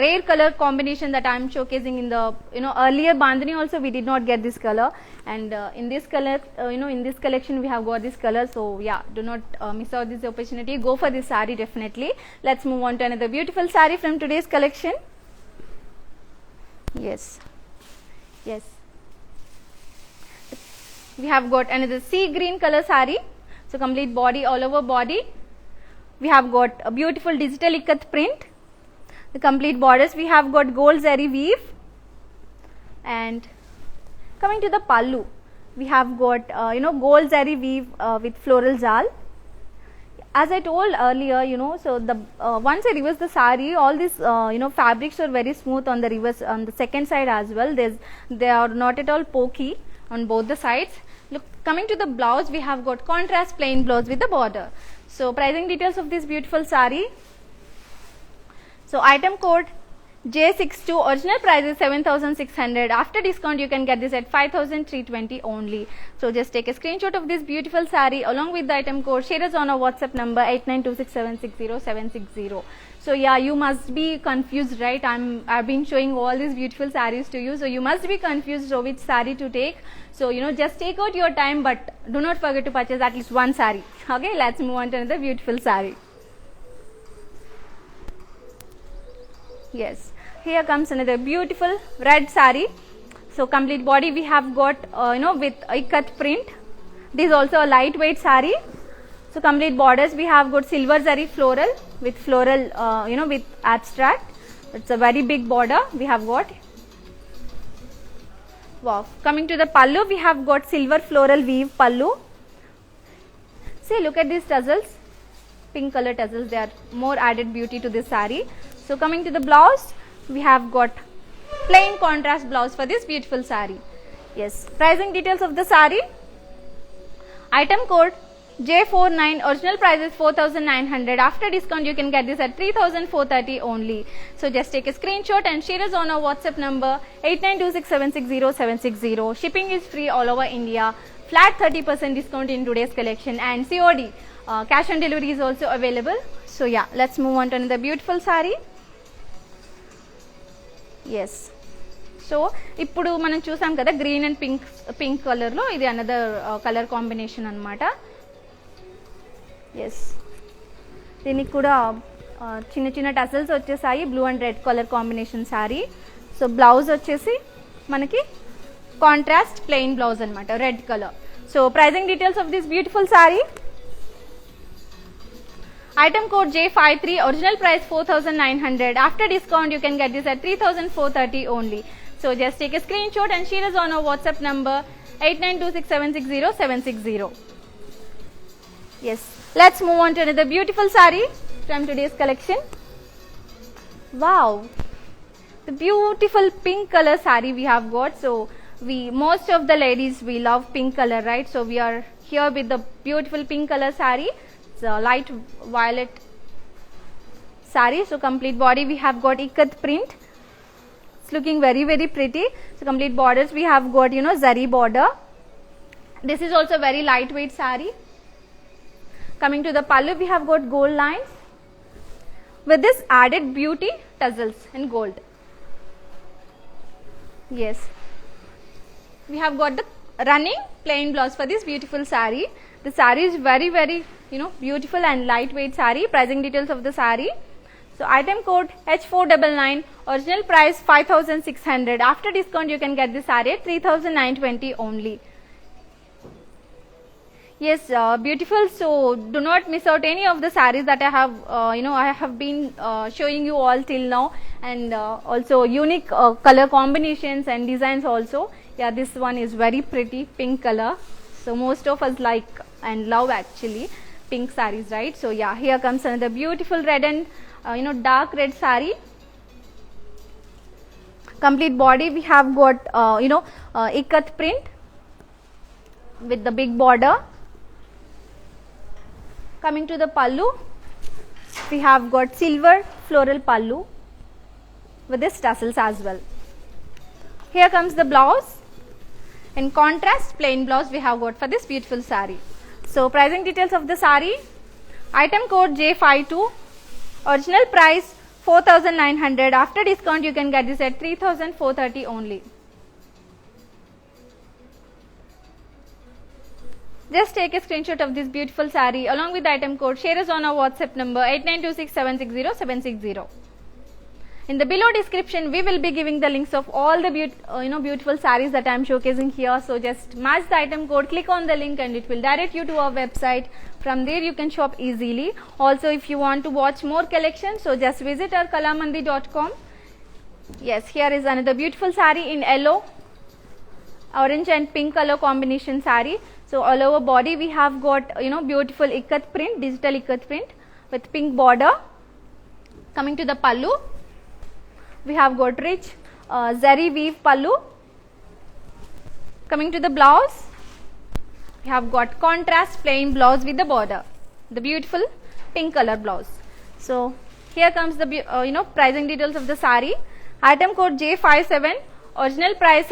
Speaker 1: rare color combination that I am showcasing in the, you know, earlier bandhani also we did not get this color, and in this color, you know, in this collection we have got this color. So yeah, do not miss out this opportunity. Go for this saree definitely. Let's move on to another beautiful saree from today's collection. Yes. Yes, we have got another sea green color saree. So complete body, all over body. We have got a beautiful digital ikat print. The complete borders, we have got gold zari weave. And coming to the pallu, we have got you know, gold zari weave with floral zal. As I told earlier, you know, so the once I reverse the saree, all these you know, fabrics are very smooth on the reverse, on the second side as well. They are not at all pokey on both the sides. Look, coming to the blouse, we have got contrast plain blouse with the border. So pricing details of this beautiful saree. So item code J62, original price is 7,600. After discount, you can get this at 5,320 only. So just take a screenshot of this beautiful saree along with the item code. Share us on our WhatsApp number 8926760760. So yeah, you must be confused, right? I've been showing all these beautiful sarees to you, so you must be confused so which saree to take. So you know, just take out your time, but do not forget to purchase at least one saree. Okay, let's move on to another beautiful saree. Yes, here comes another beautiful red saree. So complete body we have got you know, with ikat print. This is also a lightweight saree. So complete borders we have got silver zari floral with floral you know, with abstract. It's a very big border we have got. Wow. Coming to the pallu, we have got silver floral weave pallu. See, look at these tassels, pink color tassels. They are more added beauty to this saree. So coming to the blouse, we have got plain contrast blouse for this beautiful saree. Yes, pricing details of the saree. Item code J49, original price is 4,900. After discount, you can get this at 3,430 only. So just take a screenshot and share us on our WhatsApp number 8926760760. Shipping is free all over India. Flat 30% discount in today's collection, and COD, cash on delivery is also available. So yeah, let's move on to another beautiful saree. Yes, so ఇప్పుడు మనం చూసాం కదా, green and pink colour లో ఇది another colour combination అన్నమాట. Yes, దీనికి కూడా చిన్న చిన్న టసల్స్ వచ్చేసాయి, blue and red colour combination sari. So blouse వచ్చేసి మనకి కాంట్రాస్ట్ ప్లెయిన్ బ్లౌజ్ అనమాట, red colour. So pricing details of this beautiful sari. Item code J53, original price 4,900. After discount, you can get this at 3,430 only. So just take a screenshot and share us on our WhatsApp number 8926760760. Yes, let's move on to another beautiful saree from today's collection. Wow, the beautiful pink color saree we have got. So most of the ladies, we love pink color, right? So we are here with the beautiful pink color saree. Light violet saree. So complete body we have got ikat print. It's looking very pretty. So complete borders we have got, you know, zari border. This is also very lightweight saree. Coming to the pallu, we have got gold lines with this added beauty tassels in gold. Yes, we have got the running plain blouse for this beautiful saree. The saree is very, you know, beautiful and lightweight saree. Pricing details of the saree. So item code H499, original price 5,600. After discount, you can get this saree at 3,920 only. Yes, beautiful. So do not miss out any of the sarees that I have, you know, I have been showing you all till now, and also unique color combinations and designs also. Yeah, this one is very pretty, pink color. So most of us like and love actually pink sarees, right? So yeah, here comes another beautiful red and dark red saree. Complete body we have got ikat print with the big border. Coming to the pallu, we have got silver floral pallu with this tassels as well. Here comes the blouse. In contrast, plain blouse we have got for this beautiful saree. So pricing details of the saree. Item code J52. Original price 4,900. After discount you can get this at 3,430 only. Just take a screenshot of this beautiful saree along with the item code. Share us on our WhatsApp number 8926760760. In the below description, we will be giving the links of all the beautiful sarees that I am showcasing here. So just match the item code, click on the link, and it will direct you to our website. From there, you can shop easily. Also, if you want to watch more collections, so just visit our kalamandi.com. Yes, here is another beautiful saree in yellow, orange, and pink color combination saree. So all over body we have got beautiful ikat print, digital ikat print with pink border. Coming to the pallu, we have got rich zari weave pallu. Coming to the blouse, we have got contrast plain blouse with the border, the beautiful pink color blouse. So here comes the pricing details of the saree. Item code J57. Original price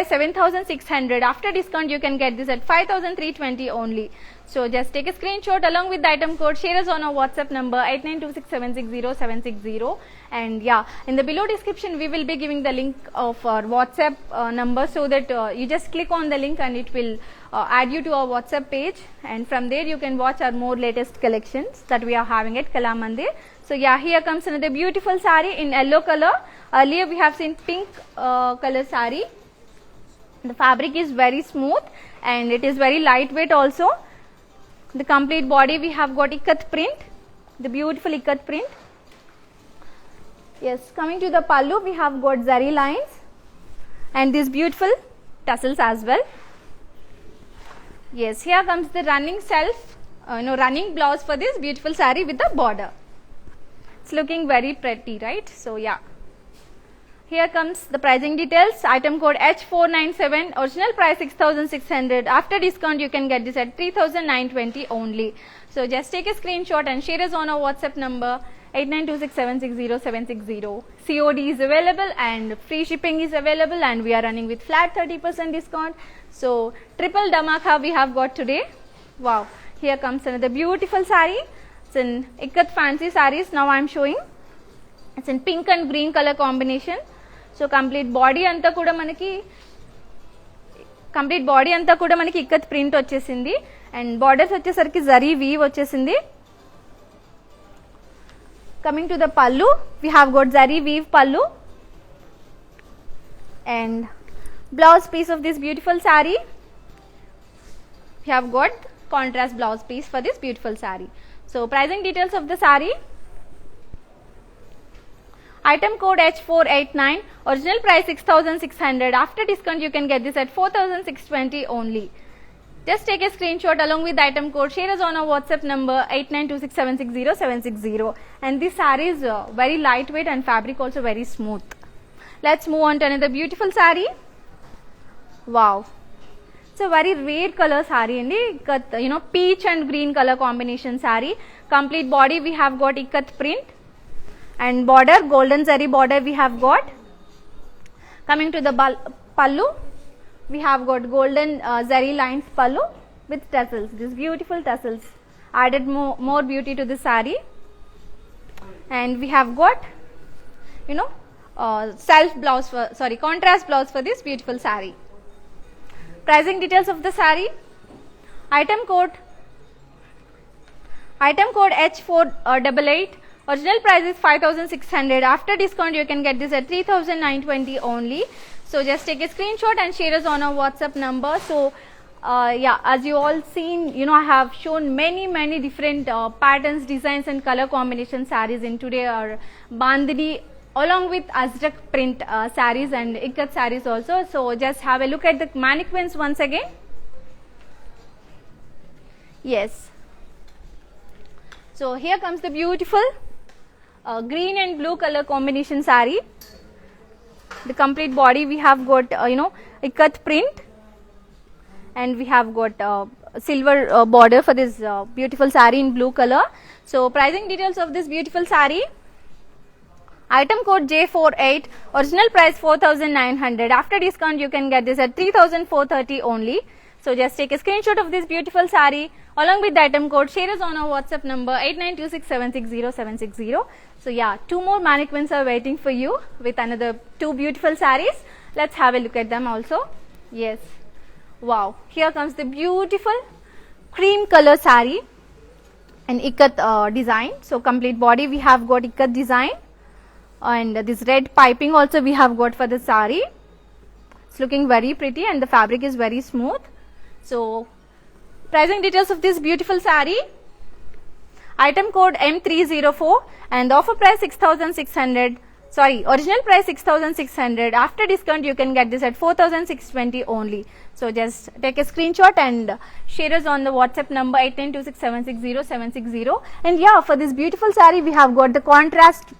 Speaker 1: 7,600. After discount you can get this at 5,320 only. So just take a screenshot along with the item code. Share us on our WhatsApp number 8926760760. And yeah, in the below description we will be giving the link of our WhatsApp number, so that you just click on the link and it will add you to our WhatsApp page, and from there you can watch our more latest collections that we are having at Kalamandi. So yeah, here comes another beautiful saree in yellow color. Earlier we have seen pink color saree. The fabric is very smooth and it is very lightweight also. The complete body we have got ikat print, the beautiful ikat print. Yes, coming to the pallu we have got zari lines and these beautiful tassels as well. Yes, here comes the running running blouse for this beautiful saree with the border. It's looking very pretty, right? So yeah. Here comes the pricing details. Item code H497. Original price 6,600. After discount you can get this at 3,920 only. So just take a screenshot and share us on our WhatsApp number 8926760760. COD is available and free shipping is available, and we are running with flat 30% discount. So triple dhamaka we have got today. Wow. Here comes another beautiful saree. It's in ikat fancy sarees. Now I am showing. It's in pink and green color combination. So complete body anta kuda manaki ikat print vachesindi, and borders vachesariki zari weave vachesindi. Coming to the pallu, we have got zari weave pallu, and blouse piece of this beautiful saree. We have got contrast blouse piece for this beautiful saree. So pricing details of the saree. Item code H489. Original price 6,600. After discount you can get this at 4,620 only. Just take a screenshot along with the item code. Share us on our WhatsApp number 8926760760. And this saree is very lightweight and fabric also very smooth. Let's move on to another beautiful saree. Wow. It's a very rare color saree, and peach and green color combination saree. Complete body we have got ikat print, and border golden zari border we have got. Coming to the pallu, we have got golden zari lines pallu with tassels. These beautiful tassels added more beauty to the saree. And we have got contrast blouse for this beautiful saree. Pricing details of the saree. Item code H488. Original price is 5,600. After discount you can get this at 3,920 only. So just take a screenshot and share us on our WhatsApp number. So yeah, as you all seen, I have shown many different patterns, designs and color combination sarees in today our bandhani, along with Azrak print sarees and ikat sarees also. So just have a look at the mannequins once again. Yes. So here comes the beautiful green and blue color combination saree. The complete body we have got ikat print, and we have got silver border for this beautiful saree in blue color. So pricing details of this beautiful saree. Item code J48, original price 4,900. After discount you can get this at 3,430 only. So just take a screenshot of this beautiful saree along with the item code. Share us on our WhatsApp number 8926760760. So yeah, 2 more mannequins are waiting for you with another 2 beautiful sarees. Let's have a look at them also. Yes. Wow. Here comes the beautiful cream color saree and ikat design. So complete body we have got ikat design, and this red piping also we have got for the saree. It's looking very pretty and the fabric is very smooth. So pricing details of this beautiful saree. Item code M304 and the offer price 6,600. Sorry, original price 6,600. After discount you can get this at 4,620 only. So just take a screenshot and share us on the WhatsApp number 8926760760. And yeah, for this beautiful saree we have got the contrast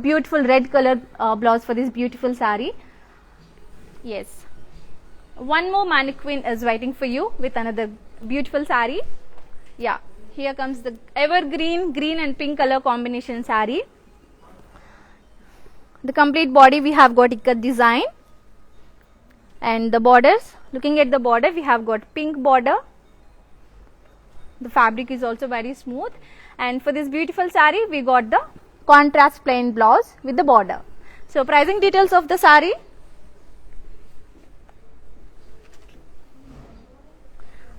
Speaker 1: beautiful red color blouse for this beautiful saree. Yes. 1 more mannequin is waiting for you with another beautiful saree. Yeah, here comes the evergreen green and pink color combination saree. The complete body we have got ikat design, and the borders, looking at the border we have got pink border. The fabric is also very smooth, and for this beautiful saree we got the contrast plain blouse with the border. So pricing details of the saree.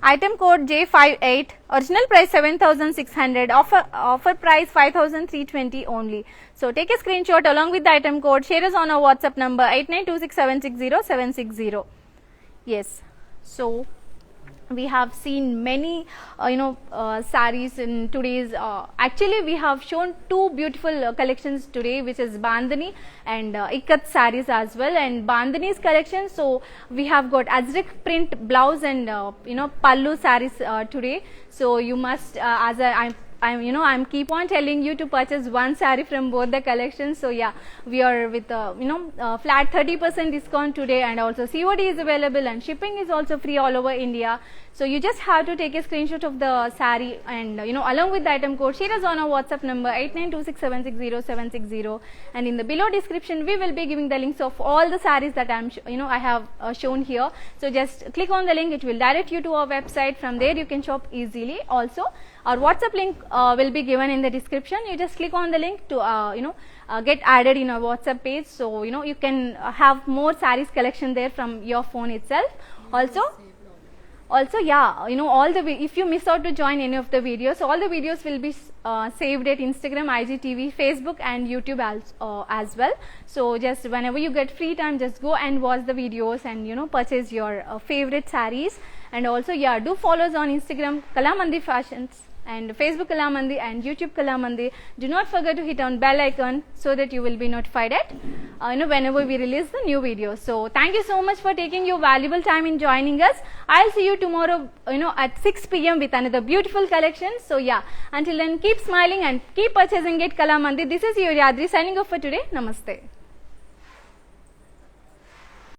Speaker 1: Item code J58, original price 7,600, offer price 5,320 only. So take a screenshot along with the item code. Share us on our WhatsApp number 8926760760. Yes. So we have seen many sarees in today's actually we have shown 2 beautiful collections today, which is bandhani and ikat sarees as well. And bandhani's collection, so we have got Azrak print blouse and pallu sarees today. So you must I'm keep on telling you to purchase one saree from both the collections. So yeah, we are with flat 30% discount today, and also COD is available and shipping is also free all over India. So you just have to take a screenshot of the saree and along with the item code. Share us on our WhatsApp number 8926760760, and in the below description we will be giving the links of all the sarees that I have shown here. So just click on the link, it will direct you to our website. From there you can shop easily. Also our WhatsApp link will be given in the description. You just click on the link to get added in our WhatsApp page. So you can have more sarees collection there from your phone itself. Also yeah, if you miss out to join any of the videos, all the videos will be saved at Instagram, IGTV, Facebook and YouTube as well. So just whenever you get free time, just go and watch the videos and purchase your favorite sarees. And also yeah, do follow us on Instagram Kalamandi Fashions and Facebook Kalamandi and YouTube Kalamandi. Do not forget to hit on bell icon so that you will be notified at whenever we release the new videos. So thank you so much for taking your valuable time in joining us. I'll see you tomorrow at 6 p.m. with another beautiful collection. So yeah, until then keep smiling and keep purchasing at Kalamandi. This is your Yadri signing off for today. Namaste.